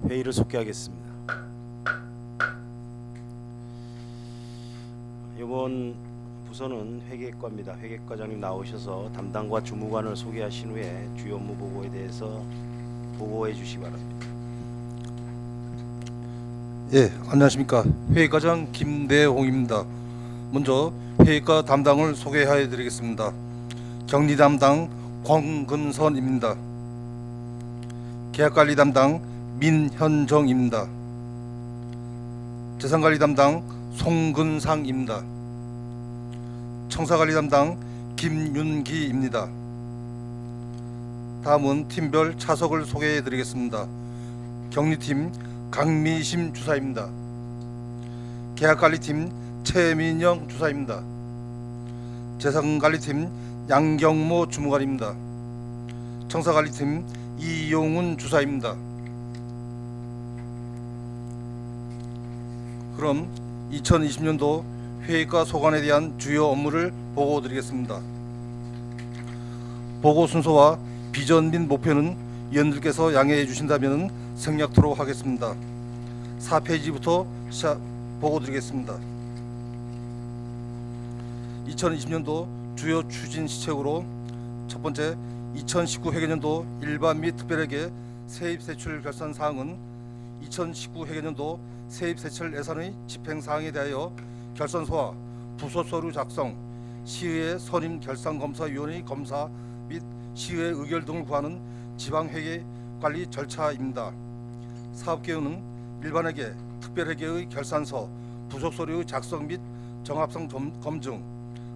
회의를 속개하겠습니다. 이번 부서는 회계과입니다. 회계과장님 나오셔서 담당과 주무관을 소개하신 후에 주요 업무 보고에 대해서 보고해 주시기 바랍니다. 예, 안녕하십니까. 회의과장 김대홍입니다. 먼저 회의과 담당을 소개해 드리겠습니다. 격리 담당 권금선입니다. 계약관리 담당 민현정입니다. 재산관리 담당 송근상입니다. 청사관리 담당 김윤기입니다. 다음은 팀별 차석을 소개해 드리겠습니다. 격리팀 강미심 주사입니다. 계약관리팀 최민영 주사입니다. 재산관리팀 양경모 주무관입니다. 청사관리팀 이용훈 주사입니다. 그럼 2020년도 회의과 소관에 대한 주요 업무를 보고 드리겠습니다. 보고 순서와 비전 및 목표는 위원들께서 양해해 주신다면 생략토록 하겠습니다. 4페이지부터 보고 드리겠습니다. 2020년도 주요 추진 시책으로 첫 번째, 2019 회계년도 일반 및 특별회계 세입 세출 결산 사항은 2019 회계년도 세입 세출 예산의 집행 사항에 대하여 결산서와 부서 서류 작성, 시의회 선임 결산검사위원회 검사 및 시의회 의결 등을 구하는 지방회계 관리 절차입니다. 사업계획은 일반회계, 특별회계의 결산서, 부속 서류의 작성 및 정합성 검증,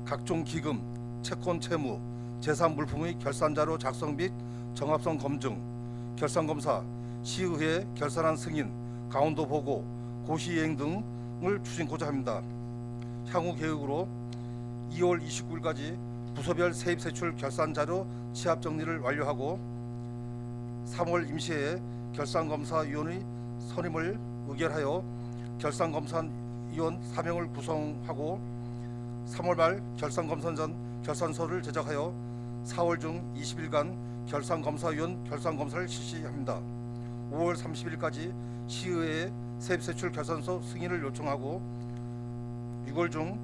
각종 기금, 채권 채무, 재산 물품의 결산자료 작성 및 정합성 검증, 결산검사, 시의회 결산안 승인, 강원도 보고, 고시이행 등을 추진고자 합니다. 향후 계획으로 2월 29일까지 부서별 세입세출 결산자료 취합 정리를 완료하고 3월 임시회에 결산검사위원회 선임을 의결하여 결산검사위원 4명을 구성하고 3월 말 결산검사전 결산서를 제작하여 4월 중 20일간 결산검사위원 결산검사를 실시합니다. 5월 30일까지 시의회에 세입세출 결산서 승인을 요청하고 6월 중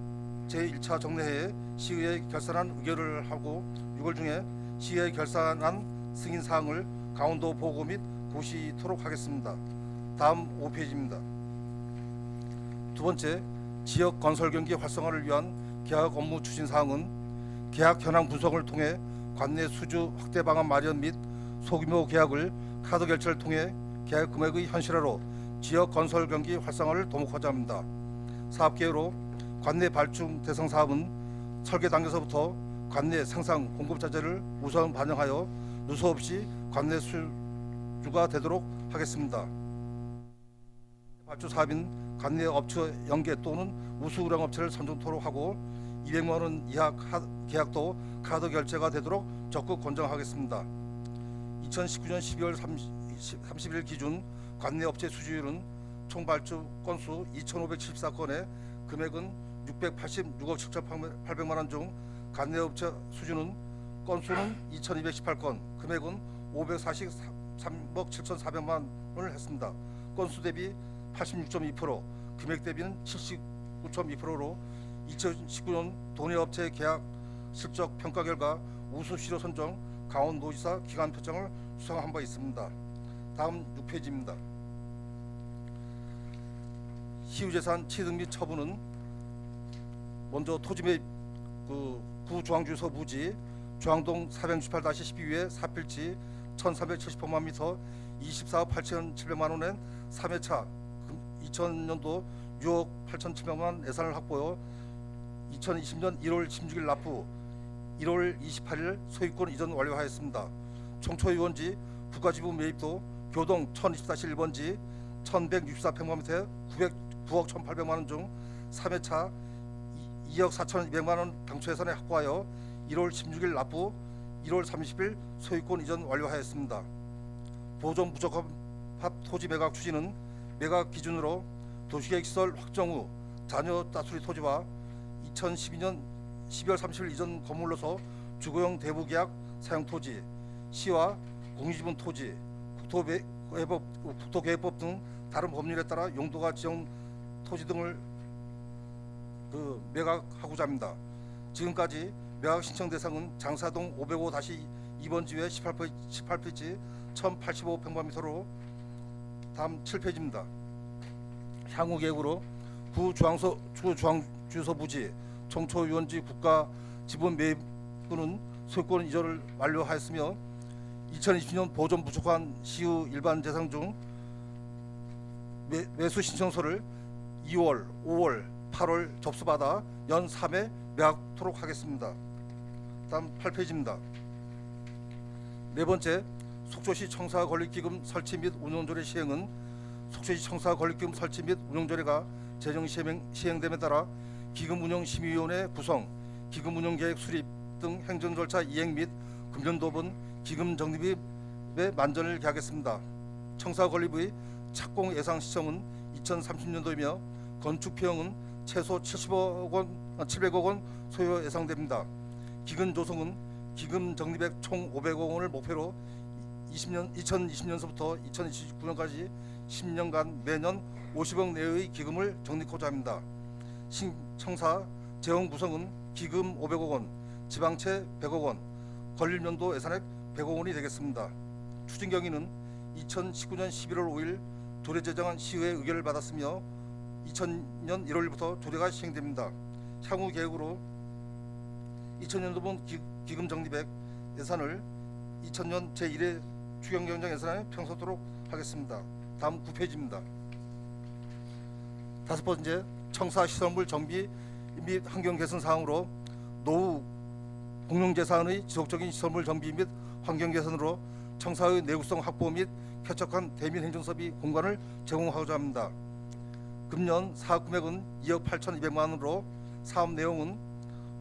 제1차 정례회에 시의회 결산안 의결을 하고 6월 중에 시의회 결산안 승인 사항을 강원도 보고 및 고시토록 하겠습니다. 다음 5페이지입니다. 두 번째, 지역 건설 경기 활성화를 위한 계약 업무 추진 사항은 계약 현황 분석을 통해 관내 수주 확대 방안 마련 및 소규모 계약을 카드 결제를 통해 계약 금액의 현실화로 지역 건설 경기 활성화를 도모하자 합니다. 사업 계획으로 관내 발중 대상 사업은 설계 단계에서부터 관내 생산 공급 자재를 우선 반영하여 누수 없이 관내 수주가 되도록 하겠습니다. 발주 사업인 관내 업체 연계 또는 우수 우량 업체를 선정토록 하고 200만 원 이하 계약도 카드 결제가 되도록 적극 권장하겠습니다. 2019년 12월 30일 기준 관내 업체 수주율은 총 발주 건수 2,574건에 금액은 686억 7,800만 원 중 관내 업체 수주는 건수는 2,218건, 금액은 543억 7,400만 원을 했습니다. 건수 대비 86.2%, 금액 대비는 79.2%로 2019년 도내업체 계약 실적 평가 결과 우수 시로 선정 강원도지사 기관 표창을 수상한 바 있습니다. 다음 6페이지입니다. 시유재산 취득 및 처분은 먼저 토지 및 구중앙주소 부지 중앙동 468-12회 사필지 1,370평만 미터 24억 8,700만 원엔 3회차 2000년도 6억 8,700만 원 예산을 확보하여 2020년 1월 16일 납부 1월 28일 소유권 이전 완료하였습니다. 총초유원지 부가지분 매입도 교동 1024-1번지 1164평방미터에 909억 1,800만 원 중 3회차 2억 4,200만 원 당초 예산에 확보하여 1월 16일 납부 1월 30일 소유권 이전 완료하였습니다. 보존 부적합 토지 매각 추진은 매각 기준으로 도시계획시설 확정 후 잔여 따수리 토지와 2012년 12월 30일 이전 건물로서 주거용 대부계약 사용 토지, 시와 공유지분 토지, 국토계획법 등 다른 법률에 따라 용도가 지정 토지 등을 매각하고자 합니다. 지금까지 매각 신청 대상은 장사동 505-2번지회 18피지 1085평방미터로 다음 7페이지입니다. 향후 계획으로 주소부지 청초유원지 국가 지분 매입은 소유권 이전을 완료하였으며 2020년 보존 부족한 시의 일반 재산 중 매수 신청서를 2월, 5월, 8월 접수받아 연 3회 매각토록 하겠습니다. 다음 8페이지입니다. 네 번째, 속초시 청사 건립기금 설치 및 운영조례 시행은 속초시 청사 건립기금 설치 및 운영조례가 재정 시행됨에 따라 기금운영심의위원회 구성, 기금운영계획 수립 등 행정절차 이행 및 금년도분 기금 적립의 만전을 기하겠습니다. 청사 건립의 착공 예상 시점은 2030년도이며 건축 비용은 최소 700억 원 소요 예상됩니다. 기금 조성은 기금 적립액 총 500억 원을 목표로 2020년서부터 2029년까지 10년간 매년 50억 내의 기금을 적립하고자 합니다. 신청사 재원 구성은 기금 500억 원, 지방채 100억 원, 건립연도 예산액 100억 원이 되겠습니다. 추진 경위는 2019년 11월 5일 조례 제정안 시의회 의결을 받았으며 2000년 1월부터 조례가 시행됩니다. 향후 계획으로 2000년도분 기금 적립액 예산을 2000년 제1회 추경경정 예산에 편성하도록 하겠습니다. 다음 9페이지입니다. 다섯 번째, 청사 시설물 정비 및 환경 개선 사항으로 노후 공용재산의 지속적인 시설물 정비 및 환경 개선으로 청사의 내구성 확보 및 쾌적한 대민 행정섭이 공간을 제공하고자 합니다. 금년 사업 금액은 2억 8,200만 원으로 사업 내용은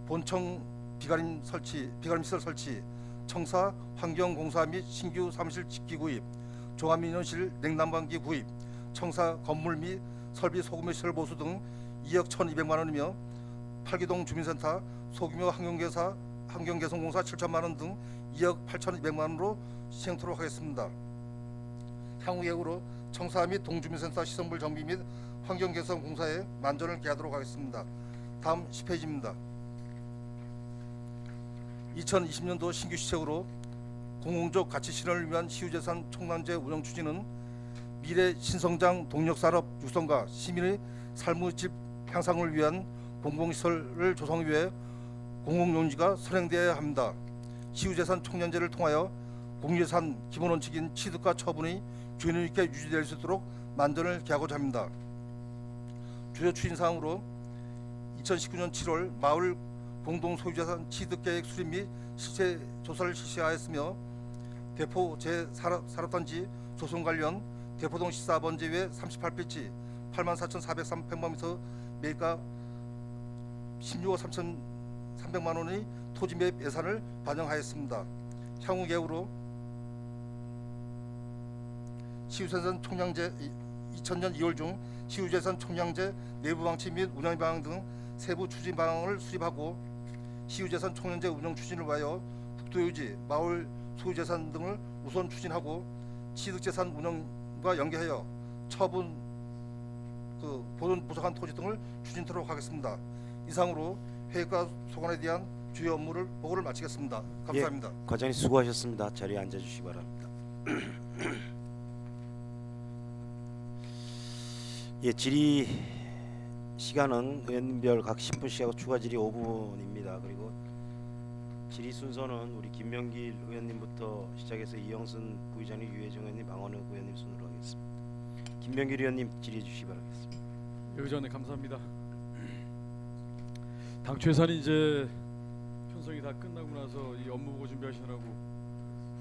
본청 비가림시설 설치, 청사 환경공사 및 신규 사무실 집기 구입, 종합민원실 냉난방기 구입, 청사 건물 및 설비 소규모 시설 보수 등 2억 1,200만 원이며 팔기동 주민센터 소규모 환경개선공사 7천만 원 등 2억 8,200만 원으로 시행토록 하겠습니다. 향후 계획으로 청사 및 동주민센터 시설물 정비 및 환경개선공사에 만전을 기하도록 하겠습니다. 다음 10페이지입니다. 2020년도 신규 시책으로 공공적 가치 실현을 위한 시유재산 총량제 운영 추진은 미래 신성장 동력산업 육성과 시민의 삶의 질 향상을 위한 공공시설을 조성 위해 공공용지가 선행되어야 합니다. 시유재산 총량제를 통하여 공유재산 기본원칙인 취득과 처분이 균형 있게 유지될 수 있도록 만전을 기하고자 합니다. 주요 추진사항으로 2019년 7월 마을 공동소유재산 취득계획 수립 및 실체 조사를 실시하였으며 대포 제 산업단지 조성 관련 대포동 14번지회 38피치 84,403평방미터 매입가 16억 3,300만 원의 토지 매입 예산을 반영하였습니다. 향후 계획으로 시유재산 총량제 2000년 2월 중 시유재산 총량제 내부 방침 및 운영 방향 등 세부 추진 방안을 수립하고 시유재산 총량제 운영 추진을 위하여 국토유지, 마을 소유재산 등을 우선 추진하고 취득재산 운영과 연계하여 처분, 보존 부족한 토지 등을 추진토록 하겠습니다. 이상으로 회의과 소관에 대한 주요 업무를 보고를 마치겠습니다. 감사합니다. 과장님 수고하셨습니다. 자리에 앉아주시기 바랍니다. 질의 시간은 의원님별 각 10분씩하고 추가 질의 5분입니다. 그리고 질의 순서는 우리 김명길 의원님부터 시작해서 이영순 부의장님, 유해정 의원님, 방원혁 의원님 순으로 하겠습니다. 김명길 의원님 질의해 주시기 바라겠습니다. 의장님 감사합니다. 당초 예산이 이제 편성이 다 끝나고 나서 이 업무 보고 준비하시느라고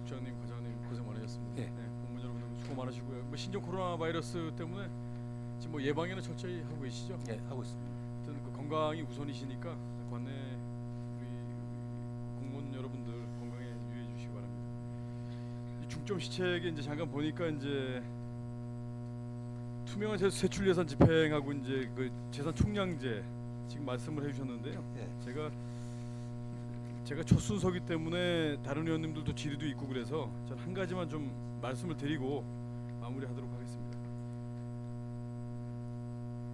국장님, 과장님 고생 많으셨습니다. 네. 공무원 여러분 수고 많으시고요. 신종 코로나 바이러스 때문에 지금 예방에는 철저히 하고 계시죠? 네, 하고 있습니다. 하여튼 건강이 우선이시니까 관내 우리 공무원 여러분들 건강에 유의해 주시기 바랍니다. 이 중점 시책에 이제 잠깐 보니까 이제 투명한 세출 예산 집행하고 이제 그 재산 총량제 지금 말씀을 해주셨는데요. 네. 제가 첫 순서기 때문에 다른 의원님들도 질의도 있고 그래서 전 한 가지만 좀 말씀을 드리고 마무리하도록 하겠습니다.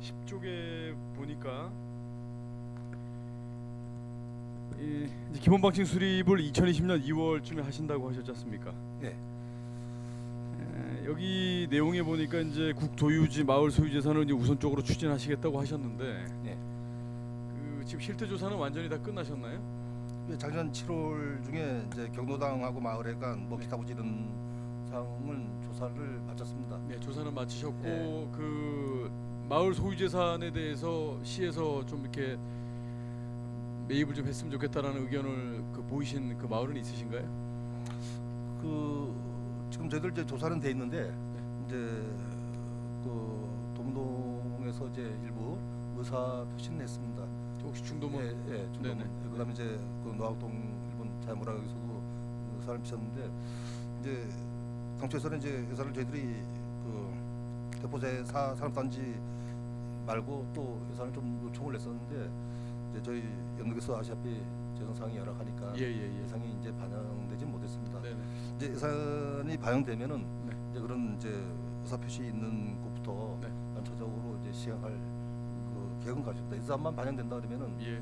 10쪽에 보니까 이제 기본 방침 수립을 2020년 2월쯤에 하신다고 하셨지 않습니까? 예. 여기 내용에 보니까 이제 국도유지 마을 소유재산을 이제 우선적으로 추진하시겠다고 하셨는데 예. 그 지금 실태 조사는 완전히 다 끝나셨나요? 작년 7월 중에 이제 경로당하고 마을회관 뭐 기타 부지 이런 사항은 조사를 마쳤습니다. 네, 조사는 마치셨고 예. 그 마을 소유재산에 대해서 시에서 좀 이렇게 매입을 좀 했으면 좋겠다라는 의견을 그 보이신 그 마을은 있으신가요? 그 지금 저희들 이제 조사는 돼 있는데 이제 그 동동에서 이제 일부 의사 표시는 했습니다. 혹시 중도문? 예, 중도문. 네네. 그다음에 이제 그 노학동 일본 자연문화에서도 의사를 피셨는데 이제 당초에서는 이제 의사를 저희들이 그 대포제 산업단지 말고 또 예산을 좀 요청을 했었는데 이제 저희 연극에서 아시다시피 재정 상황이 열악하니까 예예예. 예산이 이제 반영되지 못했습니다. 네네. 이제 예산이 반영되면은 네. 이제 그런 이제 의사 표시 있는 곳부터 네. 단초적으로 이제 시행할 그 계획은 가졌다. 예산만 반영된다 그러면은 예.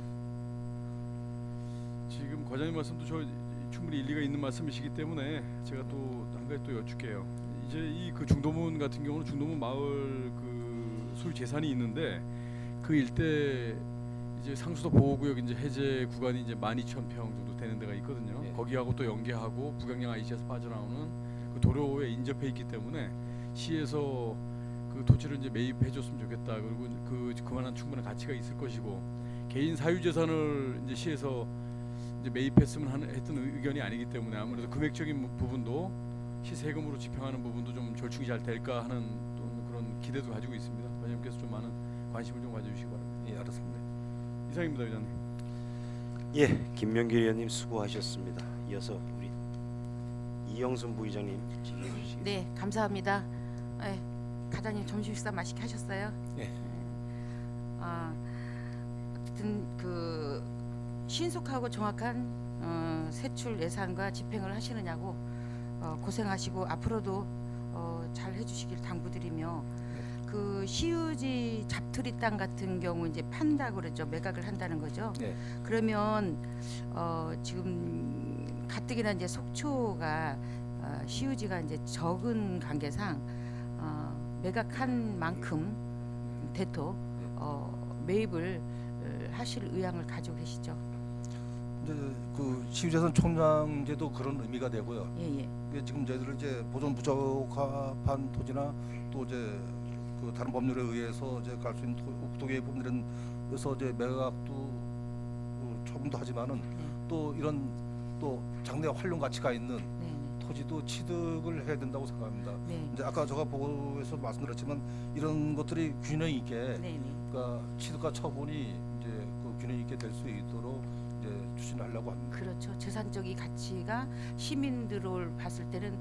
지금 과장님 말씀도 저 충분히 일리가 있는 말씀이시기 때문에 제가 또 한 가지 또 여쭐게요. 이제 이 그 중도문 같은 경우는 중도문 마을 그 소유 재산이 있는데 그 일대 이제 상수도 보호구역 이제 해제 구간이 이제 12,000평 정도 되는 데가 있거든요. 예. 거기하고 또 연계하고 북양양 IC에서 빠져나오는 그 도로에 인접해 있기 때문에 시에서 그 토지를 이제 매입해줬으면 좋겠다. 그리고 그만한 충분한 가치가 있을 것이고 개인 사유재산을 이제 시에서 이제 매입했으면 했던 의견이 아니기 때문에 아무래도 금액적인 부분도 시 세금으로 집행하는 부분도 좀 절충이 잘 될까 하는 또 그런 기대도 가지고 있습니다. 과장님께서 좀 많은 관심을 좀 가져주시기 바랍니다. 예, 알았습니다. 이상입니다, 의장님. 예, 김명길 의원님 수고하셨습니다. 이어서 우리 이영순 부의장님 질의해 주시겠습니다. 네, 감사합니다. 네, 과장님 점심 식사 맛있게 하셨어요? 예. 어쨌든 그 신속하고 정확한 세출 예산과 집행을 하시느냐고 고생하시고 앞으로도 잘 해주시길 당부드리며 그 시유지 잡투리 땅 같은 경우 이제 판다 그러죠. 매각을 한다는 거죠. 네. 그러면 지금 가뜩이나 이제 속초가 시유지가 이제 적은 관계상 매각한 만큼 대토 매입을 하실 의향을 가지고 계시죠. 이제 그 시유재산 총량제도 그런 의미가 되고요. 예예. 이게 지금 저희들 이제 보존 부적합한 토지나 또 이제 그 다른 법률에 의해서 이제 갈 수 있는 국토계획 법률은 그래서 이제 매각도 처분도 하지만은 또 이런 또 장래 활용 가치가 있는 네네. 토지도 취득을 해야 된다고 생각합니다. 네. 이제 아까 제가 보고에서 말씀드렸지만 이런 것들이 균형 있게 네네. 그러니까 취득과 처분이 이제 그 균형 있게 될 수 있도록 이제 추진하려고 합니다. 그렇죠. 재산적인 가치가 시민들을 봤을 때는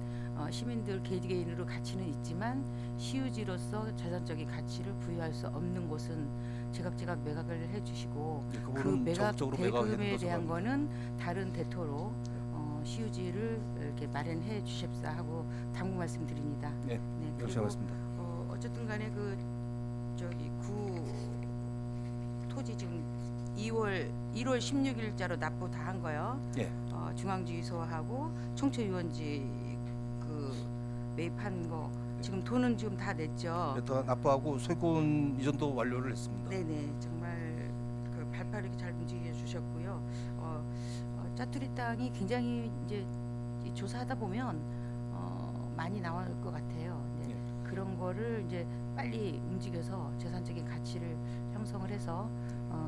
시민들 개개인으로 가치는 있지만 시유지로서 재산적인 가치를 부여할 수 없는 곳은 제각제각 매각을 해주시고 그 그 부분은 매각 적극적으로 매각해야 대금에 된다고 대한 생각합니다. 거는 다른 대토로 시유지를 이렇게 마련해 주십사 하고 당부 말씀드립니다. 네, 그리고 열심히 하겠습니다. 어쨌든 간에 그 저기 구 토지 지금 1월 16일자로 납부 다 한 거요. 예. 중앙지휘소하고 청초유원지 그 매입한 거 네. 지금 돈은 지금 다 냈죠. 다 납부하고 소유권 이전도 완료를 했습니다. 네네 정말 그 발빠르게 잘 움직여 주셨고요. 짜투리 땅이 굉장히 이제 조사하다 보면 많이 나올 것 같아요. 예. 그런 거를 이제 빨리 움직여서 재산적인 가치를 형성을 해서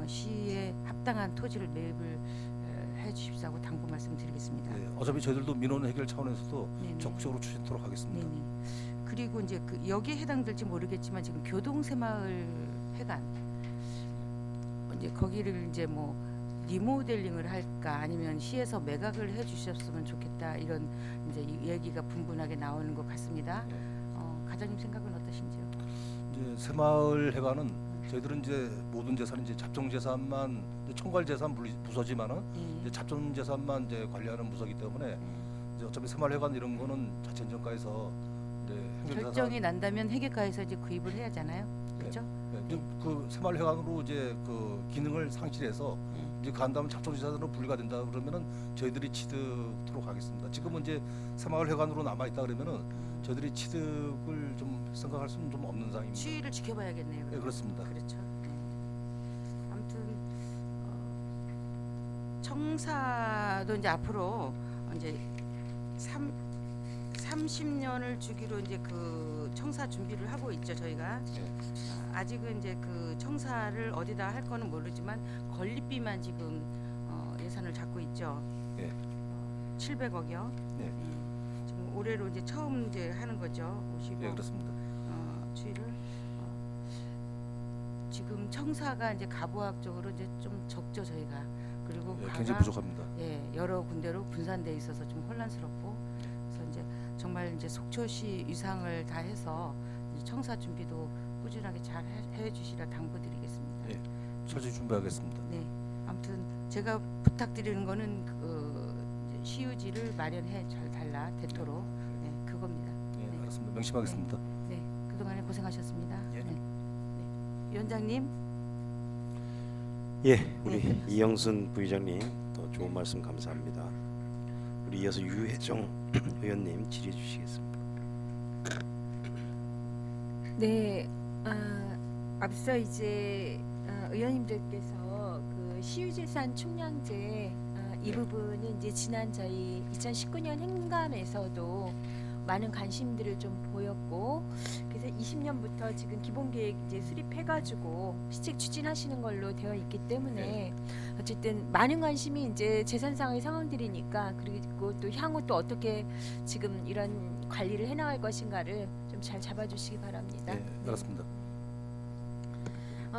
시에 합당한 토지를 매입을 해 주십사고 당부 말씀드리겠습니다. 예, 어차피 저희들도 민원 해결 차원에서도 네네. 적극적으로 추진토록 하겠습니다. 네네. 그리고 이제 그 여기에 해당될지 모르겠지만 지금 교동새마을 회관 이제 거기를 이제 뭐 리모델링을 할까 아니면 시에서 매각을 해주셨으면 좋겠다 이런 이제 얘기가 분분하게 나오는 것 같습니다. 네. 과장님 생각은 어떠신지요? 이제 새마을 해관은 저희들은 이제 모든 재산이 이제 잡종 재산만 총괄 재산 부서지만은 이제 잡종 재산만 이제 관리하는 부서기 때문에 이제 어차피 새마을 해관 이런 거는 자치행정과에서 결정이 난다면 회계과에서 이제 구입을 해야 하잖아요. 그렇죠? 그 새마을회관으로 이제 그 기능을 상실해서 이제 그 다음 작전지사로 분리가 된다 그러면은 저희들이 취득토록 하겠습니다. 지금은 이제 새마을회관으로 남아 있다 그러면은 저희들이 취득을 좀 생각할 수는 좀 없는 상황입니다. 추이를 지켜봐야겠네요. 네, 그러면. 그렇습니다. 그렇죠. 네. 아무튼 청사도 이제 앞으로 이제 30년을 주기로 이제 그 청사 준비를 하고 있죠. 저희가 아직은 이제 그 청사를 어디다 할 거는 모르지만 건립비만 지금 예산을 잡고 있죠. 네. 700억이요. 네. 지금 올해로 이제 처음 이제 하는 거죠. 50억. 예, 그렇습니다. 추이를 지금 청사가 이제 가부학적으로 이제 좀 적죠 저희가. 그리고 예, 가가 굉장히 부족합니다. 여러 군데로 분산돼 있어서 좀 혼란스럽고, 그래서 이제 정말 이제 속초시 위상을 다해서 이제 청사 준비도 꾸준하게 잘 해주시라 당부드리겠습니다. 예. 철저히 준비하겠습니다. 네, 아무튼 제가 부탁드리는 거는 그 이제 시유지를 마련해 잘 달라 되도록 그겁니다. 예, 네. 알았습니다. 명심하겠습니다. 네, 그동안에 고생하셨습니다. 예. 네. 위원장님. 예, 우리 이영순 부의장님 또 좋은 말씀 감사합니다. 우리 이어서 유혜정 의원님 질의해 주시겠습니다. 네, 앞서 이제 의원님들께서 그 시유재산 총량제 이 부분은 이제 지난 저희 2019년 행감에서도 많은 관심들을 좀 보였고, 그래서 20년부터 지금 기본계획 이제 수립해가지고 시책 추진하시는 걸로 되어 있기 때문에 어쨌든 많은 관심이 이제 재산상의 상황들이니까, 그리고 또 향후 또 어떻게 지금 이런 관리를 해나갈 것인가를 좀 잘 잡아주시기 바랍니다. 예, 알았습니다.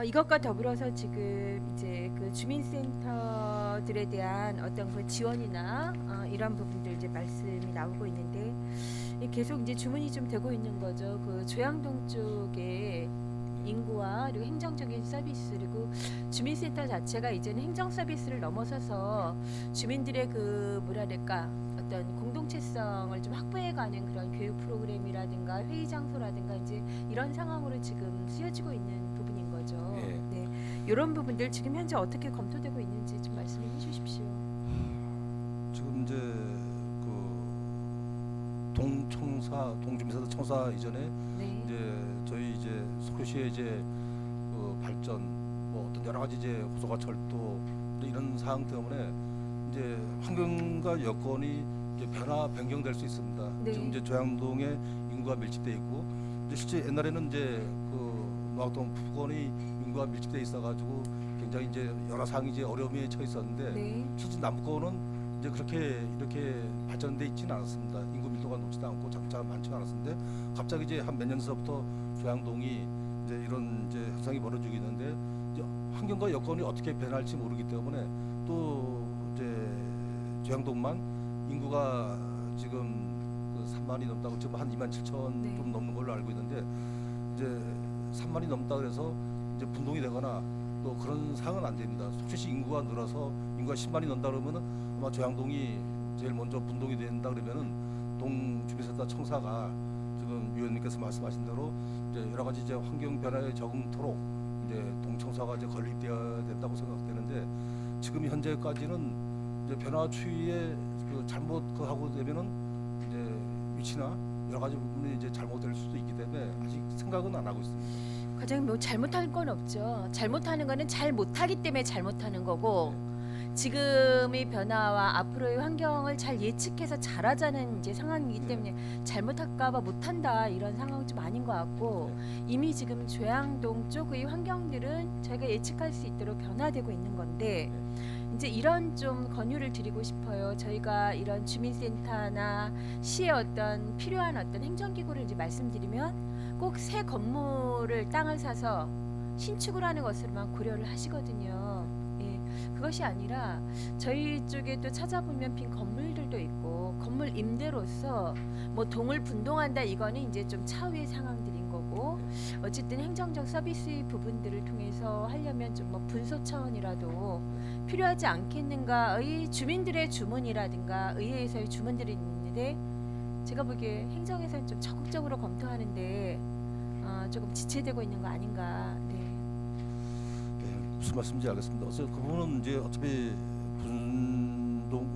이것과 더불어서 지금 이제 그 주민센터들에 대한 어떤 그 지원이나 이런 부분들 이제 말씀이 나오고 있는데, 계속 이제 주문이 좀 되고 있는 거죠. 그 조양동 쪽에 인구와 그리고 행정적인 서비스, 그리고 주민센터 자체가 이제는 행정 서비스를 넘어서서 주민들의 그 뭐랄까 어떤 공동체성을 좀 확보해가는 그런 교육 프로그램이라든가 회의 장소라든가 이제 이런 상황으로 지금 쓰여지고 있는 부분인 거죠. 예. 네, 이런 부분들 지금 현재 어떻게 검토되고 있는지 좀 말씀해 주십시오. 지금 이제 그 동주민센터 청사 이전에 네. 이제 저희 이제 속초시의 이제 그 발전, 뭐 어떤 여러 가지 이제 고속화 철도 이런 사항 때문에 이제 환경과 여건이 이제 변경될 수 있습니다. 네. 지금 이제 조양동에 인구가 밀집돼 있고, 이제 실제 옛날에는 이제 그 노악동 부근이 인구가 밀집돼 있어가지고 굉장히 이제 여러 사항이 이제 어려움에 처해 있었는데, 네. 실제 남부권은 이제 그렇게 이렇게 발전돼 있지는 않았습니다. 인구 밀도가 높지도 않고 장차가 많지는 않았는데, 갑자기 이제 한 몇 년 전부터 조양동이 이제 이런 이제 현상이 벌어지고 있는데, 이제 환경과 여건이 어떻게 변할지 모르기 때문에 또 이제 조양동만 인구가 지금 그 3만이 넘다고, 지금 한 2만 7천 네. 좀 넘는 걸로 알고 있는데, 이제 3만이 넘다 그래서 이제 분동이 되거나 또 그런 상황은 안 됩니다. 속초시 인구가 늘어서 인구가 10만이 넘다 그러면은 아마 조양동이 제일 먼저 분동이 된다 그러면은 동주민센터 청사가 지금 위원님께서 말씀하신 대로 이제 여러 가지 이제 환경 변화에 적응토록 이제 동청사가 이제 건립되어야 된다고 생각되는데, 지금 현재까지는 이제 변화 추이에 그 잘못 그 하고 되면은 이제 위치나 여러 가지 부분이 이제 잘못될 수도 있기 때문에 아직 생각은 안 하고 있습니다. 과장님 뭐 잘못할 건 없죠. 잘못하는 거는 잘 못하기 때문에 잘못하는 거고, 지금의 변화와 앞으로의 환경을 잘 예측해서 잘하자는 이제 상황이기 때문에 잘못할까봐 못한다 이런 상황은 좀 아닌 것 같고, 이미 지금 조양동 쪽의 환경들은 저희가 예측할 수 있도록 변화되고 있는 건데, 이제 이런 좀 권유를 드리고 싶어요. 저희가 이런 주민센터나 시의 어떤 필요한 어떤 행정기구를 이제 말씀드리면 꼭 새 건물을 땅을 사서 신축을 하는 것으로만 고려를 하시거든요. 예, 그것이 아니라 저희 쪽에 또 찾아보면 빈 건물들도 있고, 건물 임대로서 뭐 동을 분동한다 이거는 이제 좀 차후의 상황들인 거고, 어쨌든 행정적 서비스 부분들을 통해서 하려면 좀 뭐 분소 차원이라도 필요하지 않겠는가의 주민들의 주문이라든가 의회에서의 주문들이 있는데, 제가 보기에 행정에서는 좀 적극적으로 검토하는데 조금 지체되고 있는 거 아닌가. 네. 네, 무슨 말씀인지 알겠습니다. 그래서 그 부분은 이제 어차피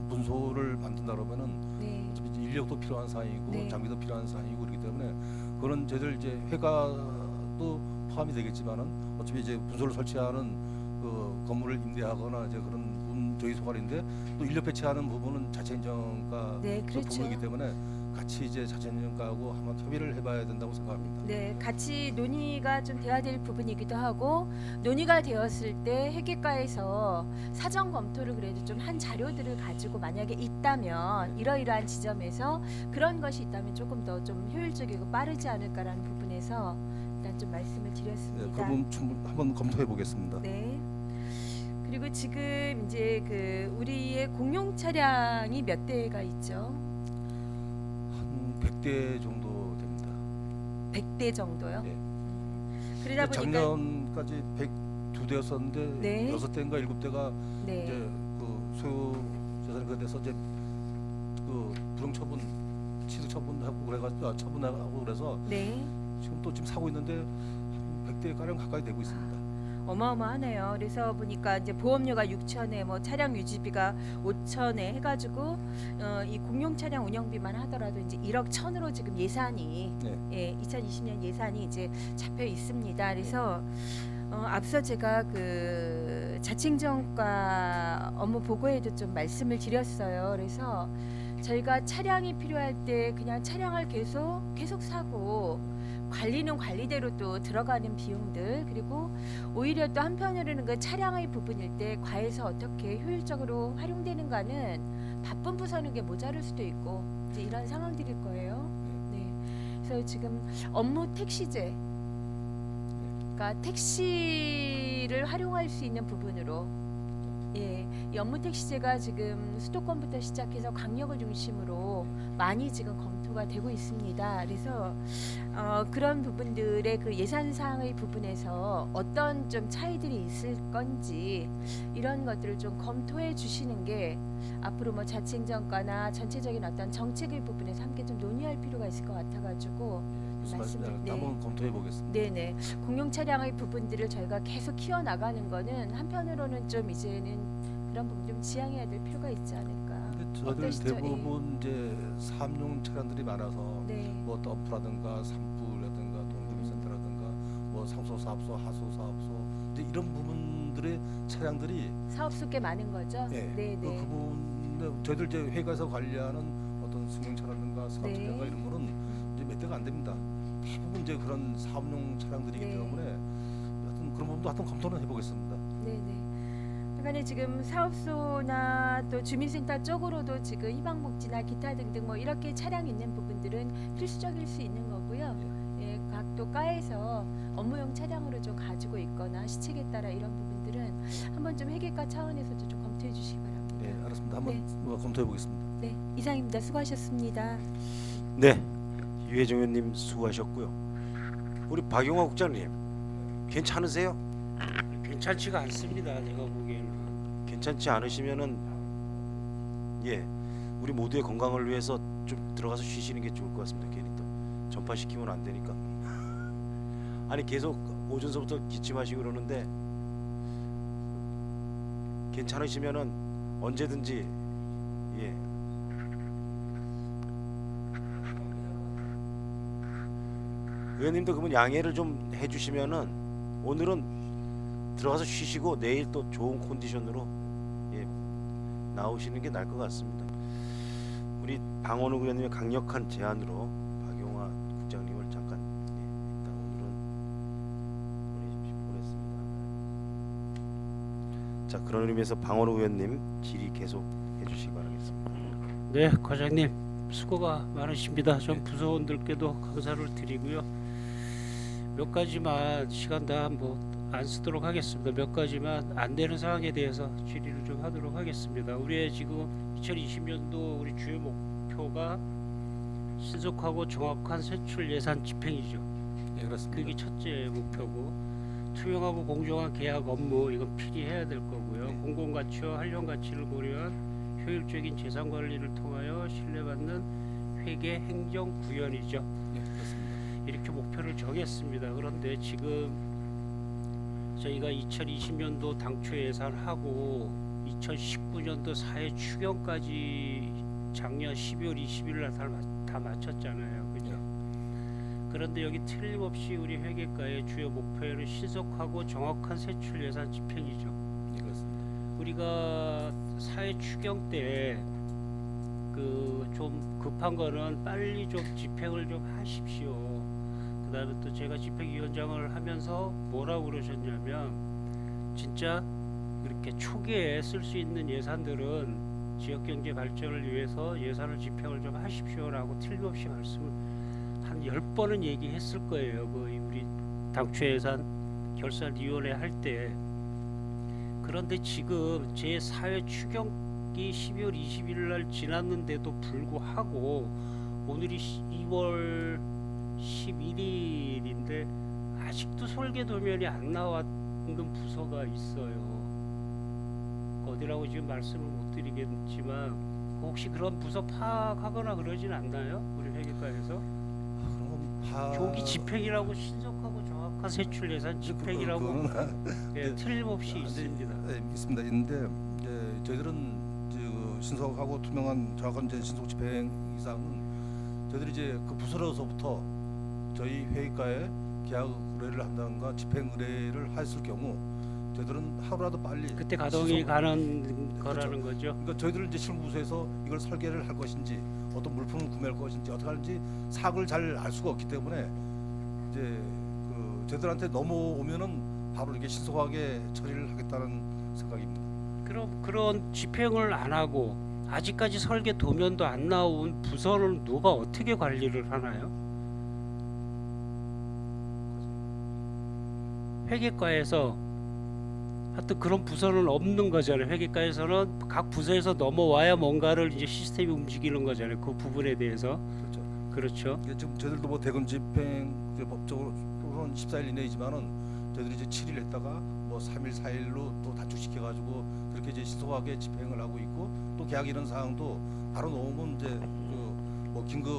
분소를 만든다 그러면은 네. 어차피 이제 인력도 필요한 사항이고 네. 장비도 필요한 사항이고 그렇기 때문에 그거는 저희들 이제 회가도 포함이 되겠지만은 어차피 이제 분소를 설치하는 그 건물을 임대하거나 이제 그런 저희 소관인데 또 인력 배치하는 부분은 자체인정가 네, 그렇죠. 부분이기 때문에 같이 이제 자체인정가하고 한번 협의를 해봐야 된다고 생각합니다. 네, 같이 논의가 좀 돼야 될 부분이기도 하고 논의가 되었을 때 회계과에서 사전 검토를 그래도 좀 한 자료들을 가지고 만약에 있다면 이러이러한 지점에서 그런 것이 있다면 조금 더 좀 효율적이고 빠르지 않을까라는 부분에서 일단 좀 말씀을 네, 드렸습니다. 그 부분 충분 한번 검토해 보겠습니다. 네. 그리고 지금 이제 그 우리의 공용 차량이 몇 대가 있죠? 한 100대 정도 됩니다. 100대 정도요? 네. 그러다 보니까 작년까지 102대였었는데 네. 6대인가 7대가 네. 이제 그 소유 재산이 그래서 이제 그 불용 처분, 취득 처분하고 그래가지고 처분하고 그래서 네. 지금 사고 있는데 한 100대 가량 가까이 되고 있습니다. 어마어마하네요. 그래서 보니까 이제 보험료가 6천에 뭐 차량 유지비가 5천에 해가지고 이 공용 차량 운영비만 하더라도 이제 1억 1천으로 지금 예산이 네. 예, 2020년 예산이 이제 잡혀 있습니다. 그래서 앞서 제가 그 자칭정과 업무 보고에도 좀 말씀을 드렸어요. 그래서 저희가 차량이 필요할 때 그냥 차량을 계속 사고 관리는 관리대로 또 들어가는 비용들 그리고 오히려 또 한편으로는 그 차량의 부분일 때 과에서 어떻게 효율적으로 활용되는가는 바쁜 부서는 게 모자랄 수도 있고 이제 이런 상황들일 거예요. 네. 그래서 지금 업무 택시제 그러니까 택시를 활용할 수 있는 부분으로 예, 이 업무 택시제가 지금 수도권부터 시작해서 강력을 중심으로 많이 지금 검토가 되고 있습니다. 그래서 그런 부분들의 그 예산 사항의 부분에서 어떤 좀 차이들이 있을 건지 이런 것들을 좀 검토해 주시는 게 앞으로 뭐 자치행정과나 전체적인 어떤 정책의 부분에서 함께 좀 논의할 필요가 있을 것 같아가지고 무슨 말씀인지 말씀을- 네. 한번 검토해 보겠습니다. 네네 공용 차량의 부분들을 저희가 계속 키워 나가는 거는 한편으로는 좀 이제는 그런 부분 좀 지양해야 될 필요가 있지 않을까. 근데 저희들 어떠시죠? 대부분 이제 사업용 차량들이 많아서 네. 뭐 덤프라든가 산불이라든가 동주민센터라든가 뭐 상소사업소, 하소사업소 이제 이런 부분들의 차량들이 사업소 꽤 많은 거죠. 네, 네, 그 네. 부분 저희들 이제 회가에서 관리하는 어떤 승용차라든가 사업차라든가 네. 이런 거는 이제 몇 대가 안 됩니다. 대부분 이제 그런 사업용 차량들이기 네. 때문에 하여튼 그런 부분도 하여튼 검토는 해보겠습니다. 네네. 그러니까 지금 사업소나 또 주민센터 쪽으로도 지금 희망복지나 기타 등등 뭐 이렇게 차량 있는 부분들은 필수적일 수 있는 거고요. 예, 각도 과에서 업무용 차량으로 좀 가지고 있거나 시책에 따라 이런 부분들은 한번 좀 회계과 차원에서도 좀 검토해 주시기 바랍니다. 네, 알았습니다. 한번 네. 검토해 보겠습니다. 네, 이상입니다. 수고하셨습니다. 네, 유혜정 의원님 수고하셨고요. 우리 박용화 국장님 괜찮으세요? 괜찮지가 않습니다. 제가 보기에는. 괜찮지 않으시면은 예, 우리 모두의 건강을 위해서 좀 들어가서 쉬시는 게 좋을 것 같습니다. 괜히 또 전파시키면 안 되니까. 아니 계속 오전서부터 기침하시고 그러는데 괜찮으시면은 언제든지 예. 의원님도 그러면 양해를 좀 해주시면은 오늘은 들어가서 쉬시고 내일 또 좋은 컨디션으로 예, 나오시는 게 나을 것 같습니다. 우리 방원우 의원님의 강력한 제안으로 박용화 국장님을 잠깐 일단 오늘은 보냈습니다. 자, 그런 의미에서 방원우 의원님 질의 계속 해주시기 바라겠습니다. 네, 과장님 수고가 많으십니다. 좀 부서원들께도 감사를 드리고요. 몇 가지만 시간 다 뭐 안 쓰도록 하겠습니다. 몇 가지만 안 되는 상황에 대해서 질의를 좀 하도록 하겠습니다. 우리의 지금 2020년도 우리 주요 목표가 신속하고 정확한 세출 예산 집행이죠. 예, 그렇습니다. 그게 첫째 목표고 투명하고 공정한 계약 업무 이건 필히해야 될 거고요. 네. 공공가치와 한련가치를 고려한 효율적인 재산 관리를 통하여 신뢰받는 회계 행정구현이죠. 예, 그렇습니다. 이렇게 목표를 정했습니다. 그런데 지금 저희가 2020년도 당초 예산하고 2019년도 사회 추경까지 작년 12월 20일 날 다 마쳤잖아요. 그죠? 그런데 여기 틀림없이 우리 회계과의 주요 목표에는 신속하고 정확한 세출 예산 집행이죠. 예, 그렇습니다. 우리가 사회 추경 때 그 좀 급한 거는 빨리 좀 집행을 좀 하십시오. 그다음에 또 제가 집행위원장을 하면서 뭐라고 그러셨냐면 진짜 이렇게 초기에 쓸 수 있는 예산들은 지역경제 발전을 위해서 예산을 집행을 좀 하십시오라고 틀림없이 말씀을 한 10번은 얘기했을 거예요. 그 우리 당초 예산 결산위원회 할 때. 그런데 지금 제 사회 추경기 12월 20일 날 지났는데도 불구하고 오늘이 2월 11일인데 아직도 설계도면이 안 나왔는 부서가 있어요. 어디라고 지금 말씀을 못 드리겠지만 혹시 그런 부서 파악하거나 그러진 않나요? 우리 회계과에서 그럼 조기 집행이라고 신속하고 정확한 세출 예산 집행이라고 예, 틀림없이 있습니다. 네, 있습니다. 있는데 이제 저희들은 신속하고 투명한 정확한 이제 신속 집행 이상은 저희들이 이제 그 부서로서부터 저희 회의과에 계약 의뢰를 한다든가 집행 의뢰를 했을 경우 저희들은 하루라도 빨리 그때 가동이 신속- 가는 거라는 거죠. 그러니까 저희들은 이제 실무부서에서 이걸 설계를 할 것인지 어떤 물품을 구매할 것인지 어떻게 하는지 사학을 잘 알 수가 없기 때문에 이제 그 저희들한테 넘어오면은 바로 이렇게 신속하게 처리를 하겠다는 생각입니다. 그럼 그런 집행을 안 하고 아직까지 설계 도면도 안 나온 부서는 누가 어떻게 관리를 하나요? 회계과에서 하여튼 그런 부서는 없는 거잖아요. 회계과에서는 각 부서에서 넘어와야 뭔가를 이제 시스템이 움직이는 거잖아요. 그 부분에 대해서. 그렇죠. 그렇죠. 이게 지금 저희들도 뭐 대금 집행 이제 법적으로는 14일 이내이지만은 저희들이 이제 7일 했다가 뭐 3일 4일로 또 단축시켜 가지고 그렇게 이제 신속하게 집행을 하고 있고 또 계약 이런 사항도 바로 놓으면 이제 그 뭐 긴급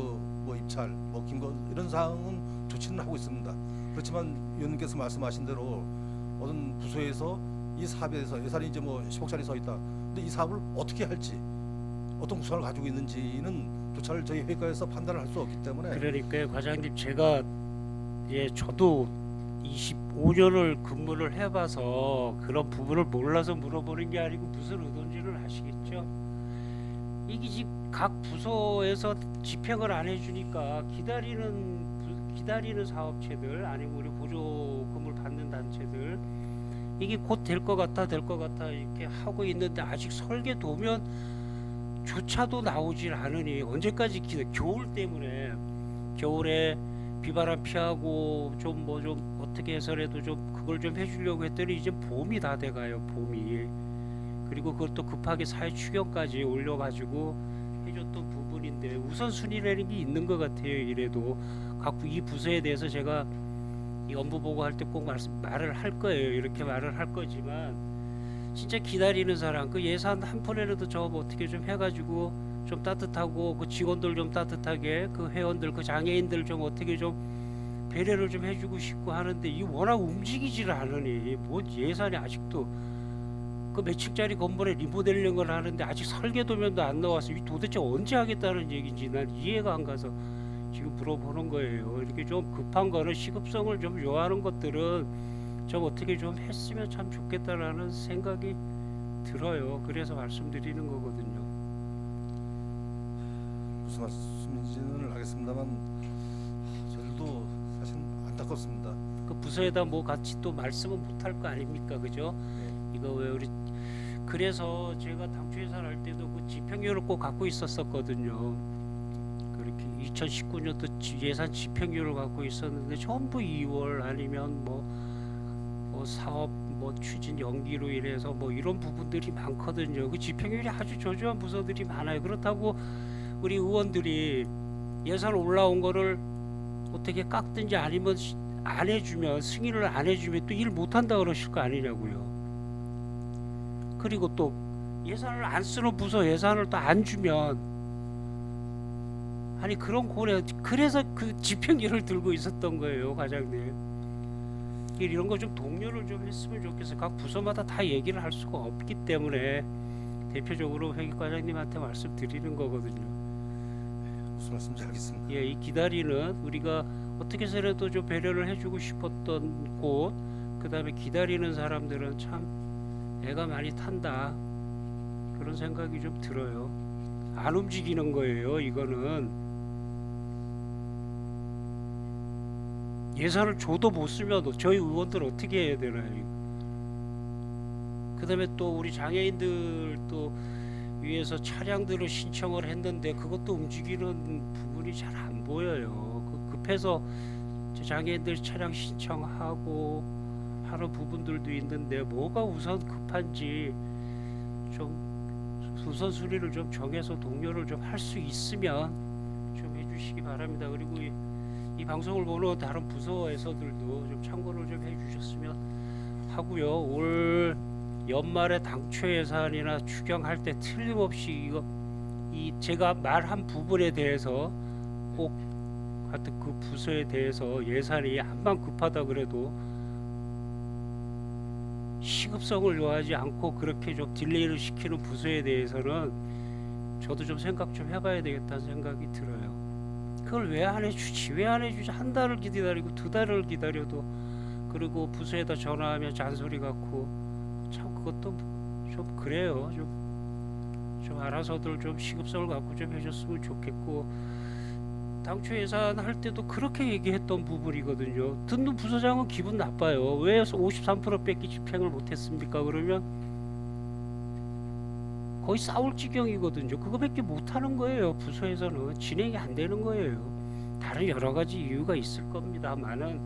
뭐 입찰 뭐 긴급 이런 사항은 조치는 하고 있습니다. 그렇지만 위원님께서 말씀하신 대로 어떤 부서에서 이 사업에 대해서 예산이 이제 뭐 10억짜리 서 있다. 근데 이 사업을 어떻게 할지 어떤 구상을 가지고 있는지는 조차를 저희 회의과에서 판단을 할 수 없기 때문에 그러니까 과장님 제가 예 저도 25년을 근무를 해봐서 그런 부분을 몰라서 물어보는 게 아니고 무슨 의도인지를 아시겠죠? 이게 지금 각 부서에서 집행을 안 해주니까 기다리는 사업체들 아니면 우리 보조금을 받는 단체들 이게 곧 될 것 같아 이렇게 하고 있는데 아직 설계 도면조차도 나오질 않으니 언제까지 겨울 때문에 겨울에 비바람 피하고 좀 어떻게 해서라도 좀 그걸 좀 해주려고 했더니 이제 봄이 다 돼가요. 봄이. 그리고 그것도 급하게 사회 추경까지 올려가지고 해줬던 부분인데 우선순위라는 게 있는 것 같아요. 이래도 갖고 이 부서에 대해서 제가 이 업무 보고할 때 꼭 말을 할 거예요. 이렇게 말을 할 거지만 진짜 기다리는 사람 그 예산 한 푼이라도 좀 어떻게 좀 해가지고 좀 따뜻하고 그 직원들 좀 따뜻하게 그 회원들 그 장애인들 좀 어떻게 좀 배려를 좀 해주고 싶고 하는데 이 워낙 움직이질 않으니 뭐 예산이 아직도 그 몇 층짜리 건물에 리모델링을 하는데 아직 설계도면도 안 나와서 이 도대체 언제 하겠다는 얘기인지 난 이해가 안 가서 지금 물어보는 거예요. 이렇게 좀 급한 거는 시급성을 좀 요하는 것들은 좀 어떻게 좀 했으면 참 좋겠다라는 생각이 들어요. 그래서 말씀드리는 거거든요. 무슨 말씀인지는 알겠습니다만 저희도 사실 안타깝습니다. 그 부서에다 뭐 같이 또 말씀은 못할 거 아닙니까, 그죠? 이거 왜 우리 그래서 제가 당초 예산할 때도 그 집행률을 꼭 갖고 있었었거든요. 그렇게 2019년도 예산 집행률을 갖고 있었는데 전부 2월 아니면 뭐 사업 뭐 추진 연기로 인해서 뭐 이런 부분들이 많거든요. 그 집행률이 아주 저조한 부서들이 많아요. 그렇다고 우리 의원들이 예산 올라온 거를 어떻게 깎든지 아니면 안 해주면 승인을 안 해주면 또 일 못한다 그러실 거 아니냐고요. 그리고 또 예산을 안 쓰는 부서 예산을 또 안 주면 아니 그런 고려 그래서 그 집행기를 들고 있었던 거예요, 과장님. 이런 거 좀 독려를 좀 했으면 좋겠어요. 각 부서마다 다 얘기를 할 수가 없기 때문에 대표적으로 회계 과장님한테 말씀드리는 거거든요. 무슨 말씀인지 알겠습니다. 예, 이 기다리는 우리가 어떻게 해서라도 좀 배려를 해주고 싶었던 곳, 그다음에 기다리는 사람들은 참 애가 많이 탄다 그런 생각이 좀 들어요. 안 움직이는 거예요. 이거는 예산을 줘도 못 쓰면 저희 의원들 어떻게 해야 되나요? 그다음에 또 우리 장애인들 또 위해서 차량들을 신청을 했는데 그것도 움직이는 부분이 잘 안 보여요. 급해서 장애인들 차량 신청하고 하는 부분들도 있는데 뭐가 우선 급한지 좀 우선순위를 좀 정해서 동료를 좀 할 수 있으면 좀 해주시기 바랍니다. 그리고 이 방송을 보는 다른 부서에서들도 좀 참고를 좀 해주셨으면 하고요. 올 연말에 당초 예산이나 추경할 때 틀림없이 이 제가 말한 부분에 대해서 꼭 하여튼 그 부서에 대해서 예산이 암만 급하다 그래도 시급성을 요하지 않고 그렇게 좀 딜레이를 시키는 부서에 대해서는 저도 좀 생각 좀 해봐야 되겠다는 생각이 들어요. 그걸 왜 안 해주지? 왜 안 해주지? 한 달을 기다리고 두 달을 기다려도 그리고 부서에다 전화하면 잔소리 같고 참 그것도 좀 그래요. 좀 알아서들 좀 시급성을 갖고 좀 해줬으면 좋겠고 당초 예산 할 때도 그렇게 얘기했던 부분이거든요. 듣는 부서장은 기분 나빠요. 왜 53% 뺏기 집행을 못했습니까? 그러면 거의 싸울 지경이거든요. 그거밖에 못하는 거예요. 부서에서는 진행이 안 되는 거예요. 다른 여러 가지 이유가 있을 겁니다만은